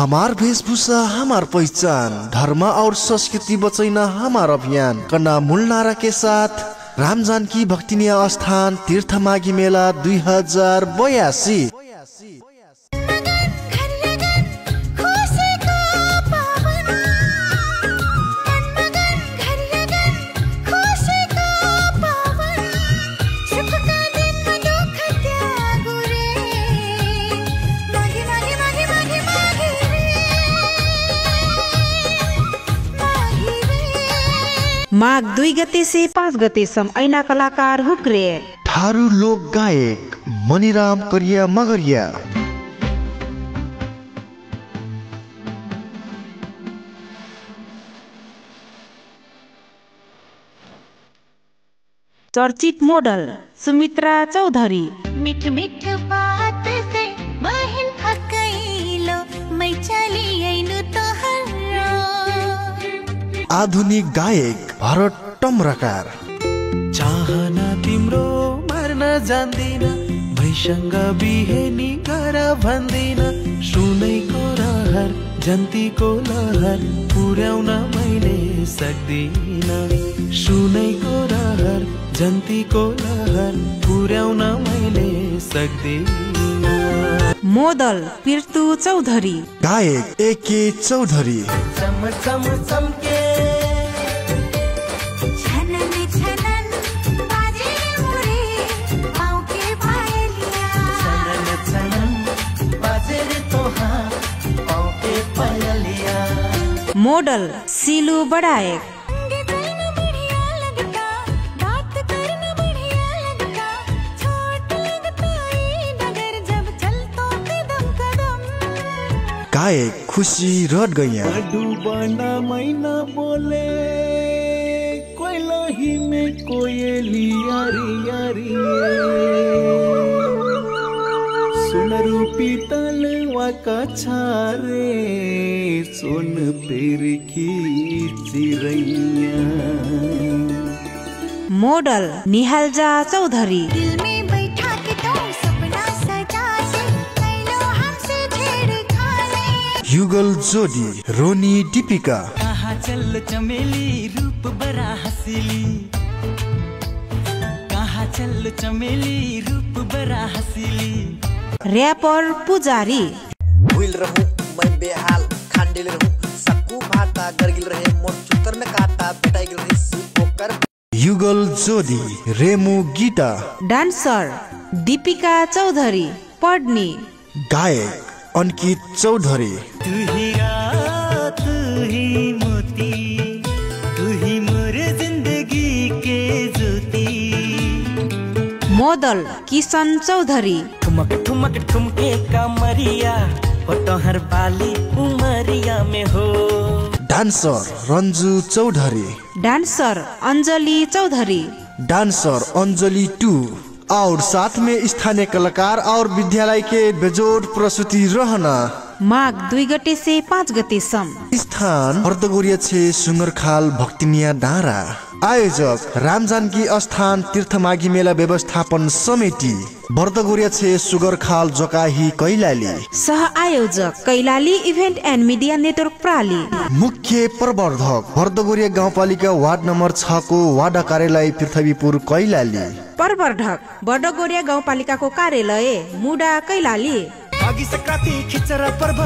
हमार वेशभूषा हमार पहचान, धर्म और संस्कृति बचाइना हमार अभियान करना मूल नारा के साथ राम जानकी भक्तिनीय स्थान तीर्थ माघी मेला 2082। माघ 2 गते से 5 गते सम्म ऐना कलाकार हुक्रे थारू लोक गायक मणिराम करिया मगरिया, चर्चित मोडल सुमित्रा चौधरी, मिठ मिठ बात से बहन थकैलो मै चली आइनु तोहरो। आधुनिक गायक भरत टम्रकार, चाहना तिम्रो मर्न जान्दिन, भैसँग बिहे नि गर भन्दिन, सुनैको रहर जन्तीको लहर पुर्याउन मैले सक्दिन, सुनैको रहर जन्तीको लहर पुर्याउन मैले सक्दिन। मोडल पिर्तु चौधरी, गायक एके चौधरी, चम चम चम्के छनन छनन बाजे मुरे पाउके पायलिया, छनन छनन बाजे रे तोहा पाउके पायलिया। मोडल सिलु बडायक, गायक खुशी रट गैया, डुबना मैना बोले कोइलही में कोयली यारी यारी, सुन रूपी तलवा का छारे सुन पेर की चिरैया। मोडल निहालजा चौधरी, दिल में बैठा के तो सपना सजा से कैलो हमसे छेड़खानी। युगल जोडी रोनी दीपिका, कहाँ चल चमेली रूप बड़ा हसीली, कहाँ चल चमेली रूप बड़ा हसीली। र्यापर पुजारी, भूल रहूं मैं बेहाल खांडिल रहूं, सक्कू भाटा गरगिल रहे मोर चुतर में काटा पिटाइल रहे सुपोकर। युगल जोडी रेमु गीता, डान्सर दीपिका चौधरी पढ्नी, गायक अंकित चौधरी, तू ही रात तू ही मोती, तू ही मोर जिंदगी के ज्योति। मोडल किशन चौधरी, ठुमक ठुमक ठुमके कमरिया फोटो हर बाली उमरिया में हो। Dancer Ranju Chaudhary, dancer Anjali Chaudhary, dancer Anjali 2 और साथ में स्थानीय कलाकार और विद्यालय के बेजोड़ प्रस्तुति रहना। माघ 2 गते से 5 गते सम्म, स्थान हर्दगोरिया 6 सुँगरखाल भक्तिनिया डाँडा। आयोजक राम जानकी स्थान तीर्थ माघी मेला व्यवस्थापन समिति बर्दगोरिया 6 सुगरखाल जोकाही कैलाली। सह आयोजक Kailali event and media network प्राली। मुख्य प्रवर्धक बर्दगोरिया गाउँपालिका वार्ड नम्बर 6 को वार्ड कार्यालय पृथ्वीपुर कैलाली। प्रवर्धक बर्दगोरिया गाउँपालिकाको कार्यालय मुडा कैलाली। अघि सकाती खिचरा पर्व